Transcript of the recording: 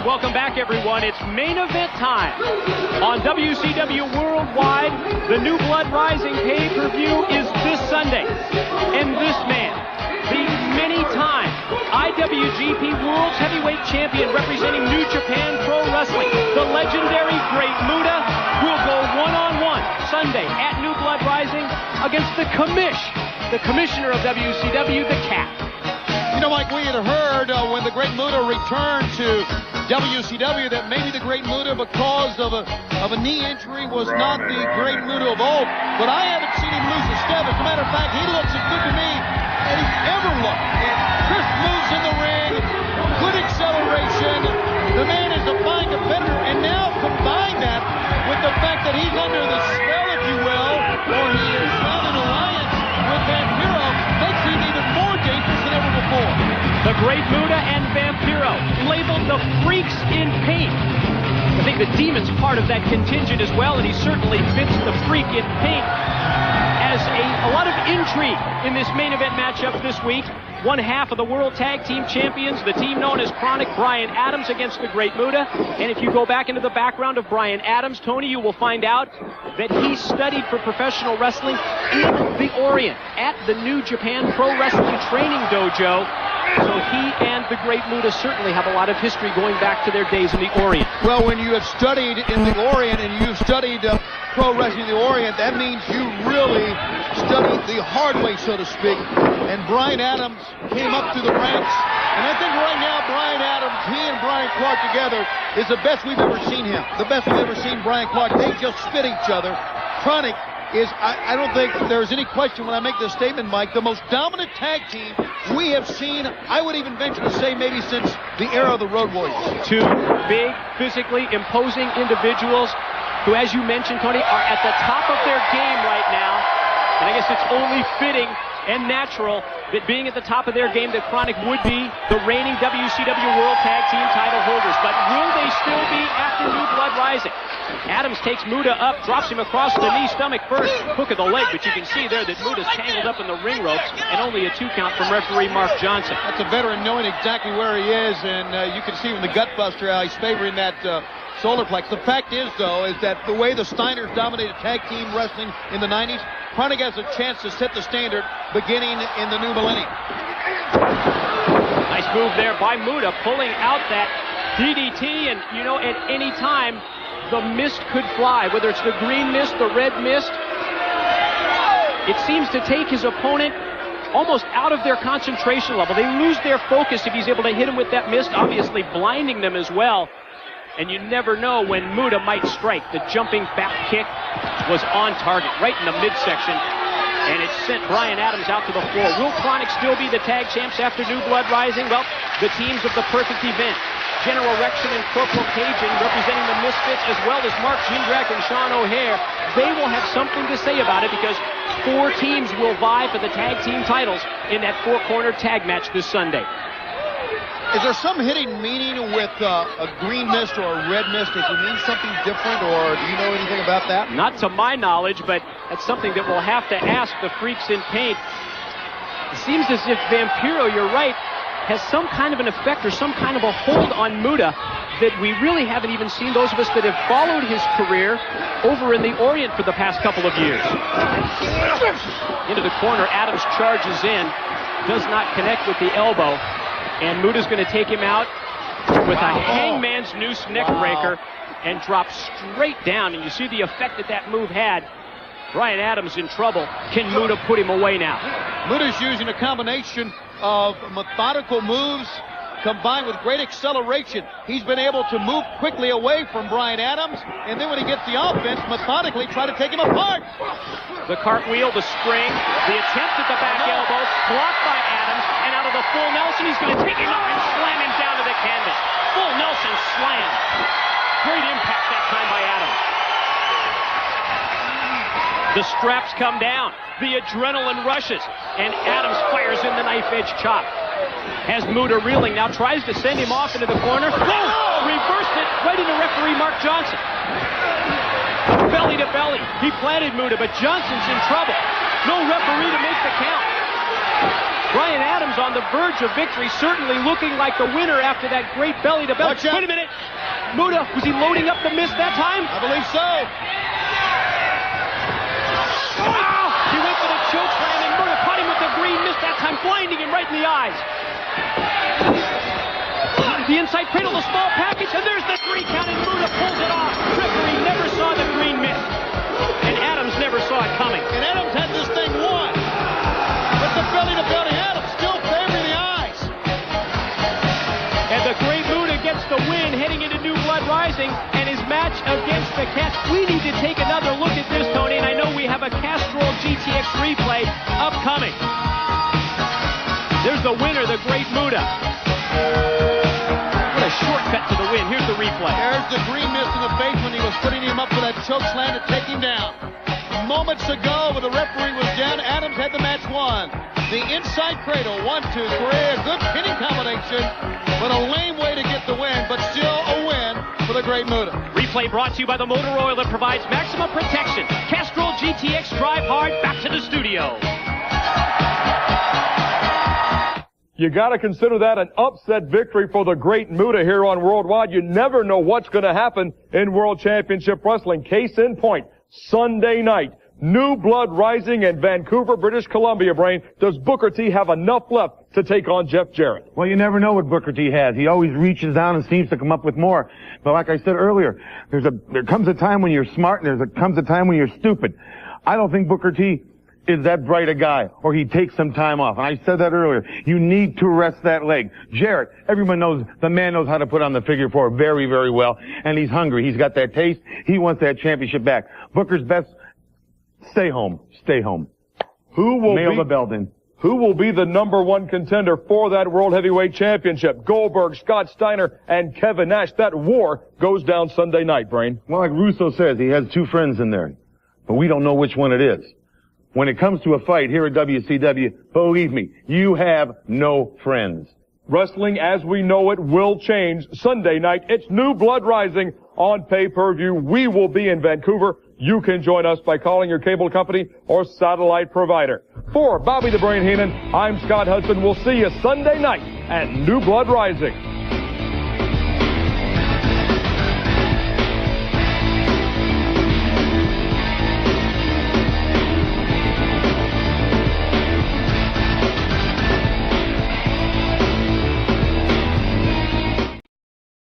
Welcome back, everyone. It's main event time on WCW Worldwide. The New Blood Rising pay-per-view is this Sunday. And this man, the many-time IWGP World's Heavyweight Champion representing New Japan Pro Wrestling, the legendary Great Muta, will go one-on-one Sunday at New Blood Rising against the commissioner of WCW, the Cat. You know, Mike, we had heard when the Great Muta returned to WCW that maybe the Great Muta, because of a knee injury, was not the Great Muta of old. But I haven't seen him lose a step. As a matter of fact, he looks as good to me as he's ever looked. Crisp moves in the ring, good acceleration. The man is a fine competitor, and now combine that with the fact that he's under the spell, if you will, or he is found an alliance with Vampiro, makes him even more dangerous than ever before. The Great Muta and Vampiro, labeled the Freaks in Paint. I think the Demon's part of that contingent as well, and he certainly fits the Freak in Paint as a lot of intrigue in this main event matchup this week. One half of the World Tag Team Champions, the team known as KroniK, Brian Adams against the Great Muta. And if you go back into the background of Brian Adams, Tony, you will find out that he studied for professional wrestling in the Orient at the New Japan Pro Wrestling Training Dojo. So he and the Great Muta certainly have a lot of history going back to their days in the Orient. Well, when you have studied in the Orient and you've studied pro wrestling in the Orient, that means you really studied the hard way, so to speak. And Brian Adams came up through the ranks. And I think right now, Brian Adams, he and Brian Clark together is the best we've ever seen him. The best we've ever seen Brian Clark. They just fit each other. KroniK is, I don't think there's any question when I make this statement, Mike, the most dominant tag team we have seen, I would even venture to say maybe since the era of the Road Warriors. Two big, physically imposing individuals who, as you mentioned, Tony, are at the top of their game right now. And I guess it's only fitting and natural that being at the top of their game that KroniK would be the reigning WCW World Tag Team title holders. But will they still be after New Blood Rising? Adams takes Muta up, drops him across the knee, stomach first, hook of the leg, but you can see there that Muta's tangled up in the ring ropes, and only a 2 count from referee Mark Johnson. That's a veteran knowing exactly where he is, and you can see from the Gutbuster how he's favoring that solar plex. The fact is, though, is that the way the Steiners dominated tag team wrestling in the 90s, KroniK has a chance to set the standard beginning in the new millennium. Nice move there by Muta, pulling out that DDT, and, you know, at any time, the mist could fly, whether it's the green mist, the red mist. It seems to take his opponent almost out of their concentration level. They lose their focus if he's able to hit him with that mist, obviously blinding them as well. And you never know when Muta might strike. The jumping back kick was on target, right in the midsection, and it sent Brian Adams out to the floor. Will KroniK still be the tag champs after New Blood Rising? Well, the teams of the perfect event, General Rexon and Corporal Cajun, representing the Misfits, as well as Mark Jindrak and Sean O'Hare, they will have something to say about it because 4 teams will vie for the tag team titles in that 4-corner tag match this Sunday. Is there some hidden meaning with a green mist or a red mist? Does it mean something different, or do you know anything about that? Not to my knowledge, but that's something that we'll have to ask the Freaks in Paint. It seems as if Vampiro, you're right, has some kind of an effect or some kind of a hold on Muta that we really haven't even seen, those of us that have followed his career over in the Orient for the past couple of years. Into the corner, Adams charges in, does not connect with the elbow, and Muta's going to take him out with a hangman's noose neck breaker and drop straight down, and you see the effect that that move had. Brian Adams in trouble. Can Muta put him away now? Muta's using a combination of methodical moves combined with great acceleration. He's been able to move quickly away from Brian Adams, and then when he gets the offense, methodically try to take him apart. The cartwheel, the spring, the attempt at the back elbow, blocked by Adams, and out of the full Nelson, he's going to take him up and slam him down to the canvas. Full Nelson slam. Great impact that time by Adams. The straps come down. The adrenaline rushes, and Adams fires in the knife-edge chop. Has Muta reeling now, tries to send him off into the corner. Oh! Reversed it right into referee Mark Johnson. Belly to belly. He planted Muta, but Johnson's in trouble. No referee to make the count. Brian Adams on the verge of victory, certainly looking like the winner after that great belly-to-belly. Wait a minute. Muta, was he loading up the mist that time? I believe so. Wow! He went for the choke slam, and Muta caught him with the green mist that time, blinding him right in the eyes. The inside cradle, the small package, and there's the 3 count, and Muta pulls it off. Referee never saw the green mist, and Adams never saw it coming. And Adams had this thing won. But the belly-to-belly Adams still favoring the eyes. And the Great Muta gets the win, heading into New Blood Rising, and his match against the Cats. We need to take another look at this, Tony, and I know we have a Castrol GTX replay upcoming. There's the winner, the Great Muta. What a shortcut to the win. Here's the replay. There's the green mist in the face when he was putting him up for that choke slam to take him down. Moments ago, when the referee was down, Adams had the match won. The inside cradle, 1, 2, 3, a good pinning combination, but a lame way to get the win, but still a win for the Great Muta. Replay brought to you by the motor oil that provides maximum protection. Castrol GTX, drive hard. Back to the studio. You got to consider that an upset victory for the Great Muta here on Worldwide. You never know what's going to happen in World Championship Wrestling. Case in point, Sunday night, New Blood Rising in Vancouver, British Columbia, Brain. Does Booker T have enough left to take on Jeff Jarrett? Well, you never know what Booker T has. He always reaches down and seems to come up with more. But like I said earlier, there comes a time when you're smart and there comes a time when you're stupid. I don't think Booker T is that bright a guy, or he takes some time off. And I said that earlier. You need to rest that leg. Jarrett, everyone knows, the man knows how to put on the figure 4 very, very well. And he's hungry. He's got that taste. He wants that championship back. Booker's best, stay home. Stay home. Who will Nail the belt in. Who will be the #1 contender for that World Heavyweight Championship? Goldberg, Scott Steiner, and Kevin Nash. That war goes down Sunday night, Brain. Well, like Russo says, he has 2 friends in there. But we don't know which one it is. When it comes to a fight here at WCW, believe me, you have no friends. Wrestling as we know it will change Sunday night. It's New Blood Rising on pay-per-view. We will be in Vancouver. You can join us by calling your cable company or satellite provider. For Bobby the Brain Heenan, I'm Scott Hudson. We'll see you Sunday night at New Blood Rising.